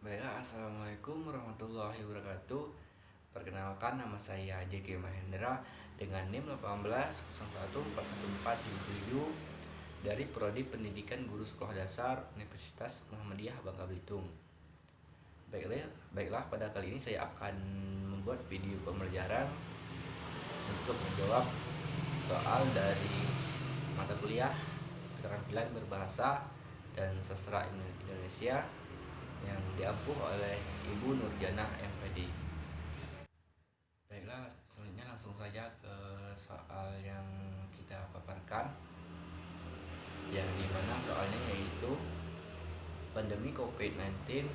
Baiklah, Assalamualaikum warahmatullahi wabarakatuh. Perkenalkan, nama saya JK Mahendra dengan NIM 18014147 dari Prodi Pendidikan Guru Sekolah Dasar Universitas Muhammadiyah Bangka Belitung. Baiklah, pada kali ini saya akan membuat video pembelajaran untuk menjawab soal dari mata kuliah keterampilan berbahasa dan sastra Indonesia yang diampuh oleh Ibu Nurjanah MPD. Baiklah, selanjutnya langsung saja ke soal yang kita paparkan, yang dimana soalnya yaitu pandemi COVID-19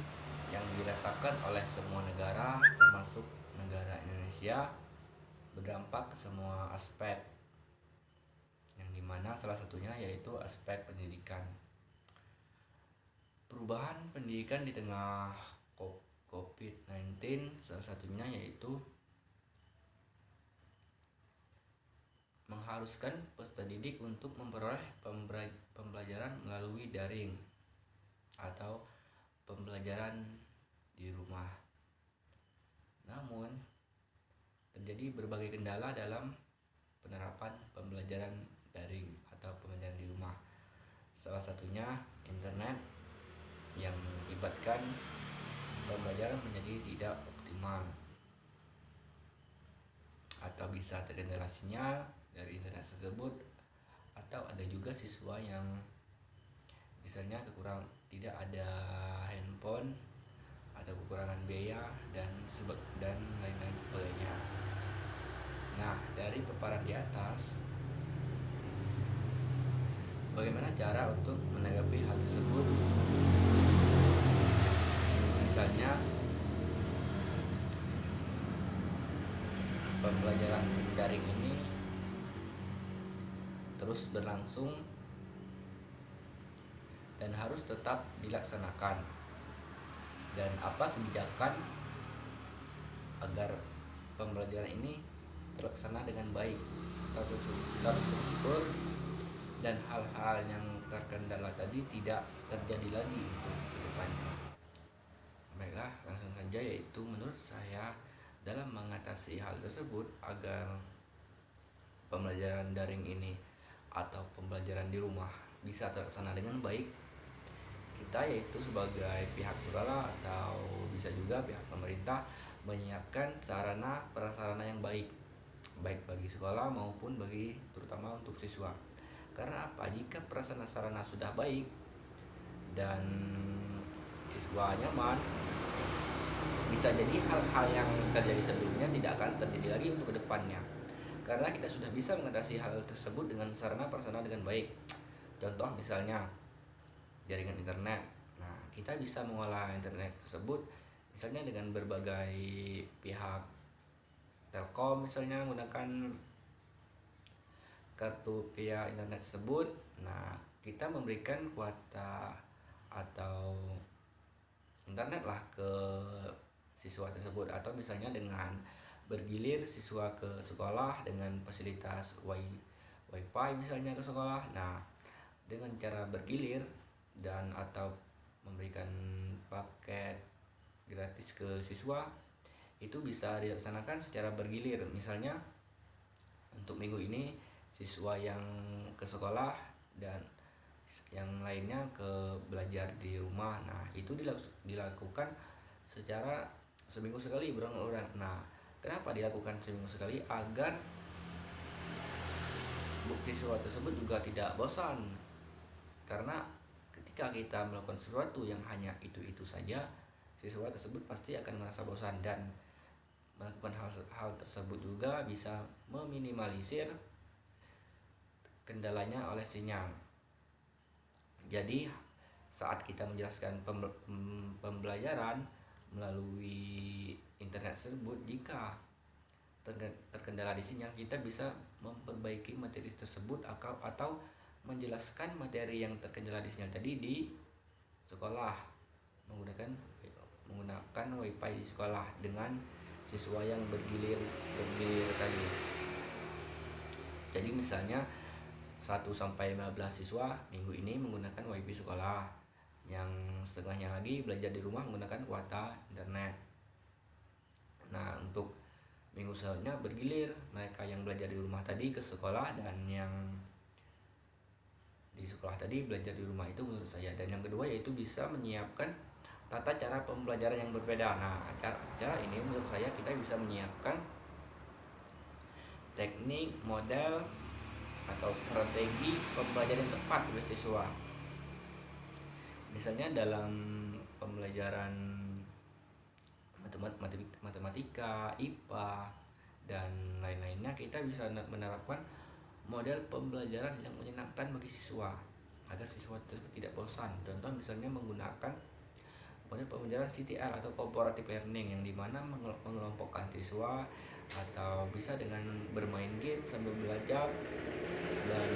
yang dirasakan oleh semua negara termasuk negara Indonesia berdampak ke semua aspek, yang dimana salah satunya yaitu aspek pendidikan. Perubahan pendidikan di tengah COVID-19 salah satunya yaitu mengharuskan peserta didik untuk memperoleh pembelajaran melalui daring atau pembelajaran di rumah. Namun, terjadi berbagai kendala dalam penerapan pembelajaran daring atau pembelajaran di rumah. Salah satunya internet yang mengakibatkan pembelajaran menjadi tidak optimal atau bisa terkendala sinyal dari internet tersebut, atau ada juga siswa yang misalnya tidak ada handphone atau kekurangan biaya dan lain-lain sebagainya. Nah, dari paparan di atas, bagaimana cara untuk menanggapi hal tersebut? Misalnya pembelajaran daring ini terus berlangsung dan harus tetap dilaksanakan, dan apa kebijakan agar pembelajaran ini terlaksana dengan baik, terstruktur, dan hal-hal yang terkendala tadi tidak terjadi lagi untuk kedepannya. Baiklah, langsung saja, yaitu menurut saya dalam mengatasi hal tersebut agar pembelajaran daring ini atau pembelajaran di rumah bisa terlaksana dengan baik, kita yaitu sebagai pihak sekolah atau bisa juga pihak pemerintah menyiapkan sarana prasarana yang baik bagi sekolah maupun terutama untuk siswa. Karena apa? Jika prasarana sudah baik dan siswa nyaman, bisa jadi hal-hal yang terjadi sebelumnya tidak akan terjadi lagi untuk kedepannya, karena kita sudah bisa mengatasi hal tersebut dengan sarana prasarana dengan baik. Contoh misalnya jaringan internet. Nah, kita bisa mengolah internet tersebut misalnya dengan berbagai pihak. Telkom misalnya menggunakan kartu via internet tersebut. Nah, kita memberikan kuota atau internet lah ke siswa tersebut, atau misalnya dengan bergilir siswa ke sekolah dengan fasilitas wifi misalnya ke sekolah. Nah, dengan cara bergilir dan atau memberikan paket gratis ke siswa, itu bisa dilaksanakan secara bergilir. Misalnya untuk minggu ini siswa yang ke sekolah dan yang lainnya ke belajar di rumah. Nah, itu dilakukan secara seminggu sekali berulang-ulang. Nah, kenapa dilakukan seminggu sekali? Agar siswa tersebut juga tidak bosan, karena ketika kita melakukan sesuatu yang hanya itu saja, siswa tersebut pasti akan merasa bosan, dan melakukan hal tersebut juga bisa meminimalisir kendalanya oleh sinyal. Jadi saat kita menjelaskan pembelajaran melalui internet tersebut, jika terkendala di sinyal, kita bisa memperbaiki materi tersebut atau menjelaskan materi yang terkendala di sinyal tadi di sekolah menggunakan wifi di sekolah dengan siswa yang bergilir tadi. Jadi misalnya 1 sampai 15 siswa minggu ini menggunakan wifi sekolah, yang setengahnya lagi belajar di rumah menggunakan kuota internet. Nah, untuk minggu selanjutnya bergilir mereka yang belajar di rumah tadi ke sekolah, dan yang di sekolah tadi belajar di rumah, itu menurut saya. Dan yang kedua yaitu bisa menyiapkan tata cara pembelajaran yang berbeda. Nah, cara ini menurut saya kita bisa menyiapkan teknik, model, atau strategi pembelajaran yang tepat bagi siswa. Misalnya dalam pembelajaran matematika, IPA, dan lain-lainnya, kita bisa menerapkan model pembelajaran yang menyenangkan bagi siswa agar siswa tidak bosan. Contoh misalnya menggunakan model pembelajaran CTL atau cooperative learning, yang dimana mengelompokkan siswa, atau bisa dengan bermain game sambil belajar dan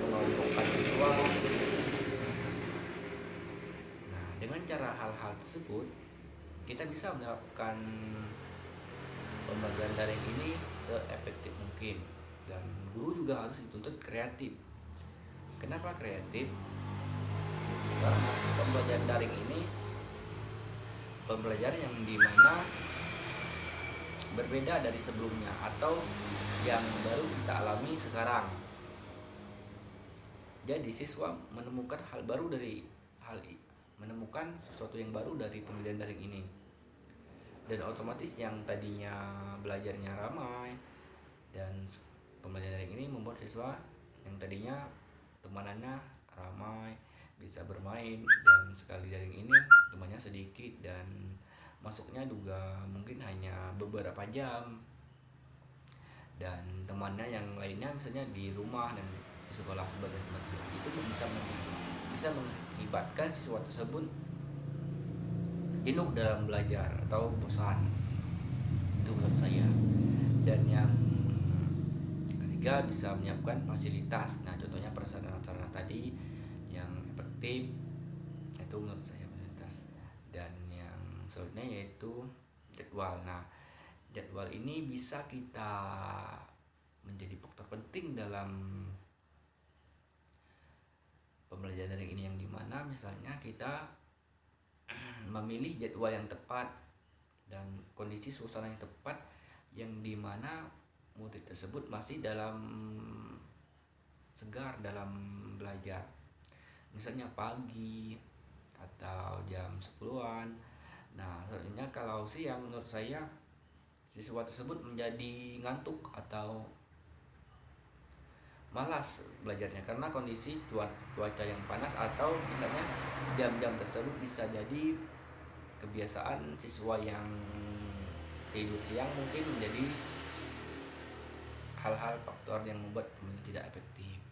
mengelompokkan siswa. Nah, dengan cara hal-hal tersebut kita bisa menerapkan pembelajaran daring ini seefektif mungkin, dan guru juga harus dituntut kreatif. Kenapa kreatif? Karena pembelajaran daring ini pembelajaran yang dimana berbeda dari sebelumnya atau yang baru kita alami sekarang. Jadi siswa menemukan menemukan sesuatu yang baru dari pembelajaran daring ini, dan otomatis yang tadinya belajarnya ramai, dan pembelajaran daring ini membuat siswa yang tadinya temanannya ramai bisa bermain, dan sekali daring ini temannya sedikit dan masuknya juga mungkin hanya beberapa jam, dan temannya yang lainnya misalnya di rumah dan di sekolah sebagai teman, itu bisa mengakibatkan siswa tersebut jenuh dalam belajar atau bosan. Itu menurut saya. Dan yang ketiga, bisa menyiapkan fasilitas. Nah, contohnya prasarana tadi yang efektif, itu menurut saya fasilitas. Dan yang selanjutnya yaitu jadwal. Nah, jadwal ini bisa kita menjadi faktor penting dalam pembelajaran daring ini, yang dimana misalnya kita memilih jadwal yang tepat dan kondisi suasana yang tepat, yang dimana murid tersebut masih dalam segar dalam belajar, misalnya pagi atau jam 10-an. Nah, sebenarnya kalau siang menurut saya siswa tersebut menjadi ngantuk atau malas belajarnya karena kondisi cuaca yang panas, atau misalnya jam-jam tersebut bisa jadi kebiasaan siswa yang tidur siang, mungkin menjadi hal-hal faktor yang membuat pembelajaran tidak efektif.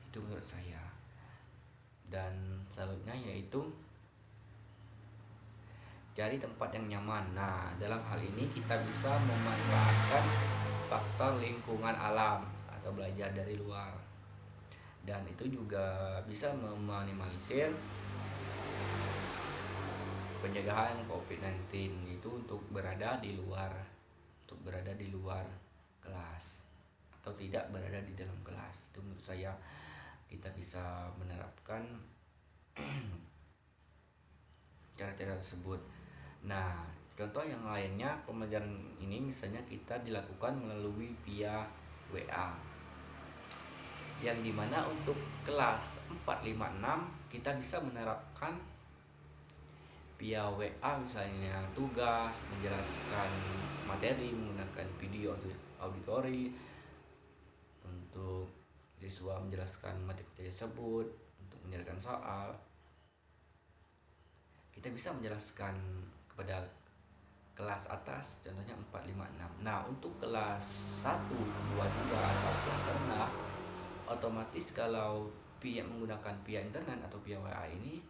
Itu menurut saya. Dan selanjutnya yaitu cari tempat yang nyaman. Nah, dalam hal ini kita bisa memanfaatkan faktor lingkungan alam atau belajar dari luar, dan itu juga bisa meminimalisir pencegahan COVID-19, itu untuk berada di luar kelas atau tidak berada di dalam kelas. Itu menurut saya kita bisa menerapkan cara-cara tersebut. Nah, contoh yang lainnya pembelajaran ini misalnya kita dilakukan melalui via WA, yang dimana untuk kelas 4, 5, 6 kita bisa menerapkan via WA, misalnya tugas, menjelaskan materi menggunakan video auditori, untuk siswa menjelaskan materi tersebut, untuk menjelaskan soal. Kita bisa menjelaskan kepada kelas atas, contohnya 4, 5, 6. Nah, untuk kelas 1, 2, 3 atau kelas rendah, otomatis kalau menggunakan via internet atau via WA ini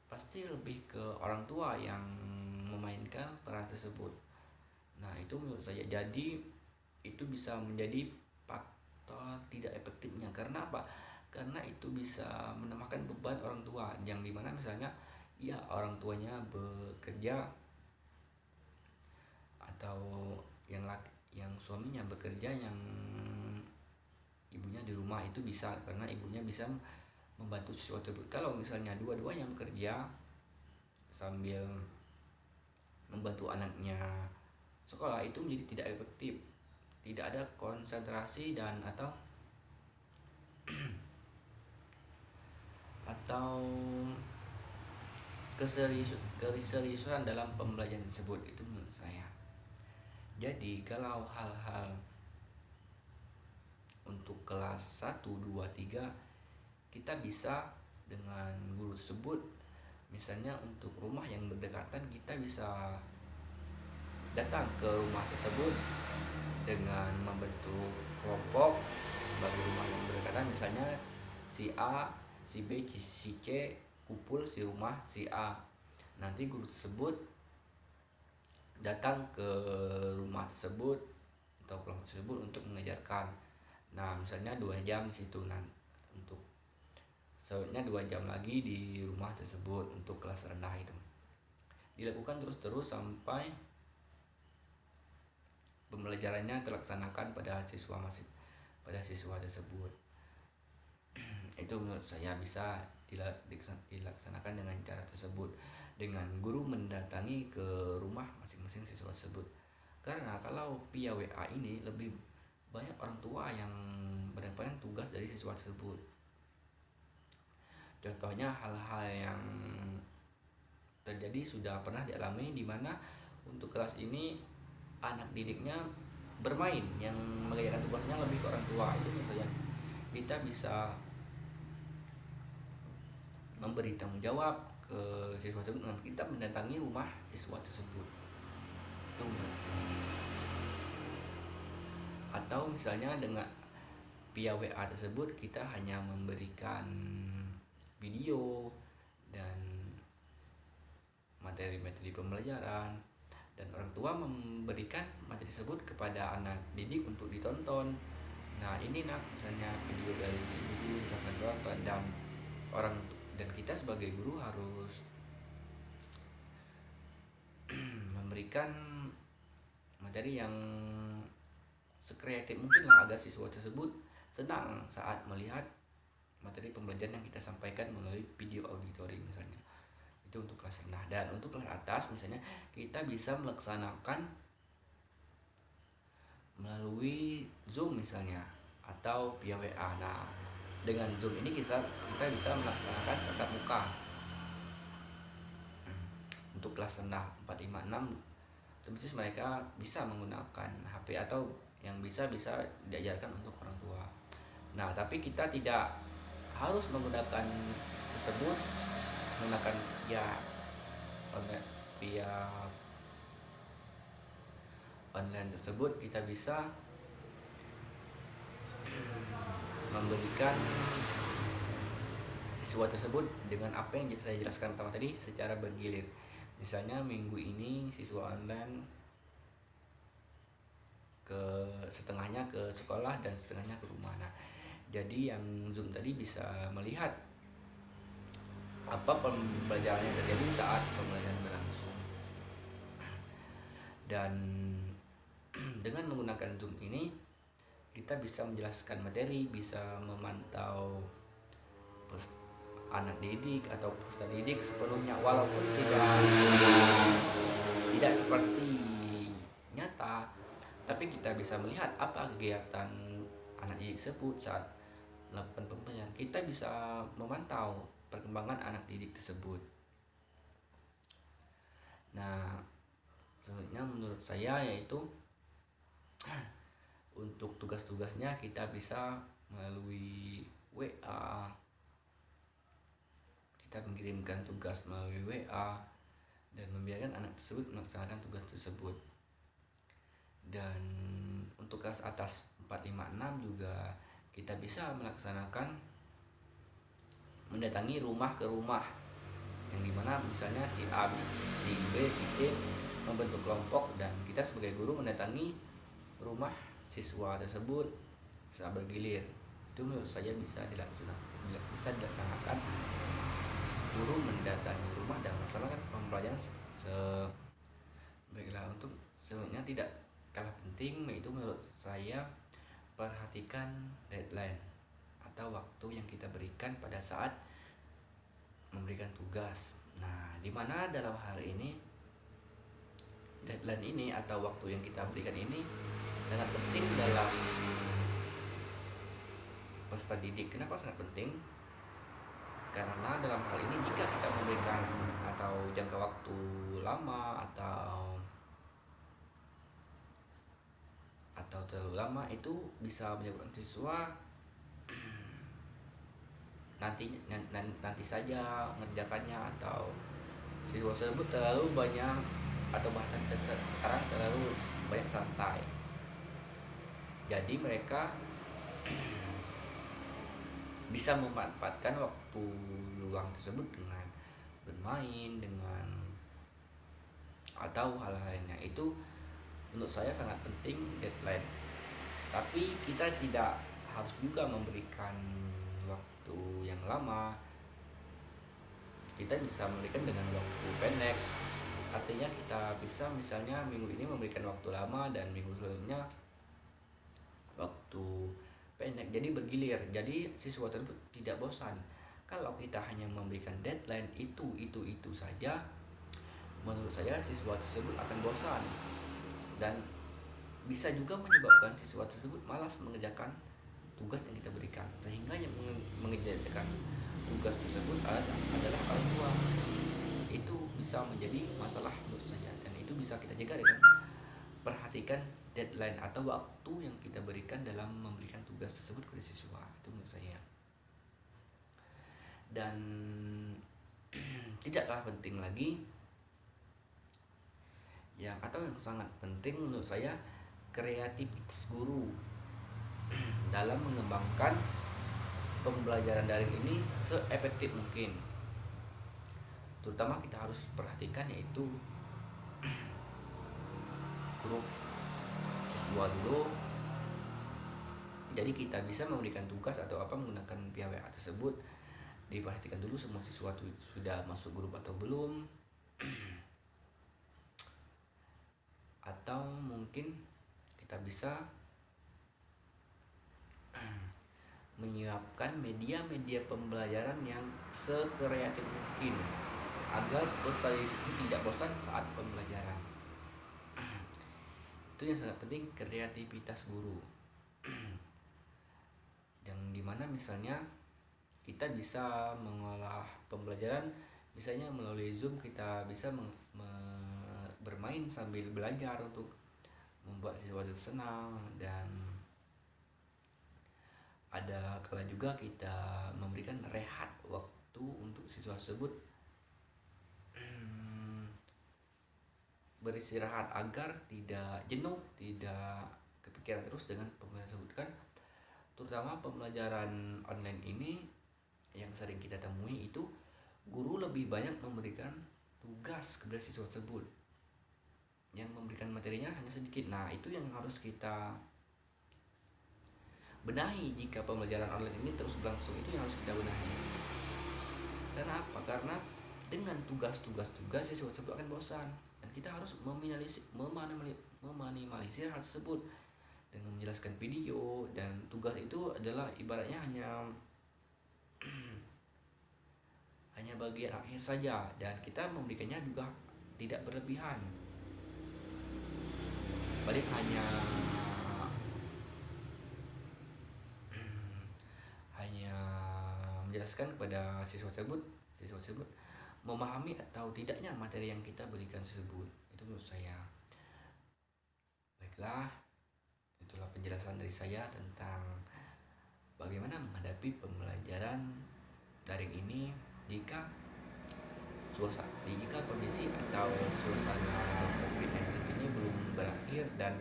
pasti lebih ke orang tua yang memainkan peran tersebut. Nah, itu menurut saya jadi itu bisa menjadi faktor tidak efektifnya. Karena apa? Karena itu bisa menambahkan beban orang tua, yang dimana misalnya ya orang tuanya bekerja, atau yang suaminya bekerja, yang ibunya di rumah, itu bisa karena ibunya bisa membantu siswa tersebut. Kalau misalnya dua-duanya bekerja sambil membantu anaknya sekolah, itu menjadi tidak efektif, tidak ada konsentrasi dan atau keseriusan dalam pembelajaran tersebut, itu menurut saya. Jadi kalau hal-hal untuk kelas 1, 2, 3 kita bisa dengan guru tersebut, misalnya untuk rumah yang berdekatan kita bisa datang ke rumah tersebut dengan membentuk kelompok bagi rumah yang berdekatan, misalnya si A, si B, si C kumpul si rumah si A. Nanti guru tersebut datang ke rumah tersebut atau kelompok tersebut untuk mengajarkan. Nah, misalnya 2 jam di situ, nah untuk selanjutnya 2 jam lagi di rumah tersebut untuk kelas rendah. Itu dilakukan terus-terus sampai pembelajarannya terlaksanakan pada siswa tersebut. Itu menurut saya bisa dilaksanakan dengan cara tersebut, dengan guru mendatangi ke rumah masing-masing siswa tersebut. Karena kalau via WA ini lebih banyak orang tua yang mendapatkan tugas dari siswa tersebut. Contohnya hal-hal yang terjadi sudah pernah dialami, di mana untuk kelas ini anak didiknya bermain, yang mengerjakan tugasnya lebih ke orang tua. Itu menurut saya kita bisa memberi tanggung jawab ke siswa tersebut dengan kita mendatangi rumah siswa tersebut. Itu menurut saya. Atau misalnya dengan via WA tersebut kita hanya memberikan video dan materi-materi pembelajaran, dan orang tua memberikan materi tersebut kepada anak didik untuk ditonton. Nah, ini misalnya video dari ibu silahkan tonton, dan kita sebagai guru harus memberikan materi yang sekreatif mungkin lah, agar siswa tersebut senang saat melihat materi pembelajaran yang kita sampaikan melalui video auditori misalnya. Itu untuk kelas rendah. Dan untuk kelas atas misalnya kita bisa melaksanakan melalui Zoom misalnya atau via WA. Nah, dengan Zoom ini kita bisa melaksanakan tatap muka. Untuk kelas rendah 4, 5, 6 otomatis mereka bisa menggunakan HP atau yang bisa diajarkan untuk orang tua. Nah, tapi kita tidak harus menggunakan tersebut, menggunakan via online tersebut. Kita bisa memberikan siswa tersebut dengan apa yang saya jelaskan pertama tadi secara bergilir. Misalnya minggu ini siswa online setengahnya ke sekolah dan setengahnya ke rumah. Nah, jadi yang Zoom tadi bisa melihat apa pembelajaran yang terjadi saat pembelajaran berlangsung. Dan dengan menggunakan Zoom ini kita bisa menjelaskan materi, bisa memantau anak didik atau peserta didik sepenuhnya, walaupun tidak seperti nyata, tapi kita bisa melihat apa kegiatan anak didik tersebut saat melakukan pembelajaran. Kita bisa memantau perkembangan anak didik tersebut. Nah, selanjutnya menurut saya yaitu untuk tugas-tugasnya kita bisa melalui WA. Kita mengirimkan tugas melalui WA dan membiarkan anak tersebut melaksanakan tugas tersebut. Dan untuk kelas atas 4, 5, 6 juga kita bisa melaksanakan mendatangi rumah ke rumah, yang dimana misalnya si A, si B, si C membentuk kelompok dan kita sebagai guru mendatangi rumah siswa tersebut bisa bergilir. Itu menurut saya bisa dilaksanakan guru mendatangi rumah dan melaksanakan pembelajaran. Baiklah, untuk selanjutnya tidak kalah penting yaitu menurut saya perhatikan deadline atau waktu yang kita berikan pada saat memberikan tugas. Nah, di mana dalam hal ini deadline ini atau waktu yang kita berikan ini sangat penting dalam peserta didik. Kenapa sangat penting? Karena dalam hal ini jika kita memberikan atau jangka waktu lama atau terlalu lama, itu bisa menyebabkan siswa nanti saja mengerjakannya, atau siswa tersebut terlalu banyak, atau bahasa kita sekarang terlalu banyak santai. Jadi mereka bisa memanfaatkan waktu luang tersebut dengan bermain, dengan atau hal-hal lainnya. Itu menurut saya sangat penting deadline. Tapi kita tidak harus juga memberikan waktu yang lama. Kita bisa memberikan dengan waktu pendek. Artinya kita bisa misalnya minggu ini memberikan waktu lama dan minggu selanjutnya waktu pendek. Jadi bergilir. Jadi siswa tersebut tidak bosan. Kalau kita hanya memberikan deadline itu saja, menurut saya siswa tersebut akan bosan dan bisa juga menyebabkan siswa tersebut malas mengerjakan tugas yang kita berikan, sehingga yang mengerjakan tugas tersebut adalah orang tua. Itu bisa menjadi masalah menurut saya, dan itu bisa kita jaga dengan perhatikan deadline atau waktu yang kita berikan dalam memberikan tugas tersebut kepada siswa. Itu menurut saya. Dan tidaklah penting lagi yang sangat penting menurut saya, kreativitas guru dalam mengembangkan pembelajaran daring ini seefektif mungkin. Terutama kita harus perhatikan yaitu grup siswa dulu. Jadi kita bisa memberikan tugas atau apa menggunakan via WA tersebut, diperhatikan dulu semua siswa sudah masuk grup atau belum. Atau mungkin kita bisa menyiapkan media-media pembelajaran yang sekreatif mungkin agar peserta itu tidak bosan saat pembelajaran. Itu yang sangat penting, kreativitas guru. Yang dimana misalnya kita bisa mengolah pembelajaran, misalnya melalui Zoom kita bisa bermain sambil belajar untuk membuat siswa senang. Dan ada kala juga kita memberikan rehat waktu untuk siswa tersebut beristirahat agar tidak jenuh, tidak kepikiran terus dengan pembelajaran tersebut kan. Terutama pembelajaran online ini yang sering kita temui itu guru lebih banyak memberikan tugas kepada siswa tersebut, yang memberikan materinya hanya sedikit. Nah, itu yang harus kita benahi. Jika pembelajaran online ini terus berlangsung, itu yang harus kita benahi. Kenapa? Karena dengan tugas siswa tersebut akan bosan, dan kita harus meminimalisir hal tersebut dengan menjelaskan video. Dan tugas itu adalah ibaratnya hanya bagian akhir saja, dan kita memberikannya juga tidak berlebihan. Balik hanya menjelaskan kepada siswa tersebut memahami atau tidaknya materi yang kita berikan tersebut. Itu menurut saya. Baiklah, itulah penjelasan dari saya tentang bagaimana menghadapi pembelajaran daring ini jika kondisi atau suasana COVID-19 ini belum berakhir dan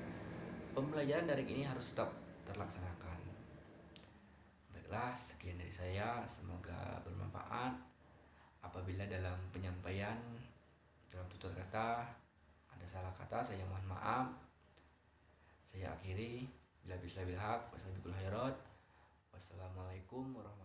pembelajaran daring ini harus tetap terlaksanakan. Baiklah, sekian dari saya, semoga bermanfaat. Apabila dalam penyampaian, dalam tutur kata ada salah kata, saya mohon maaf. Saya akhiri, bila bismillah, wassalamualaikum warahmatullahi wabarakatuh.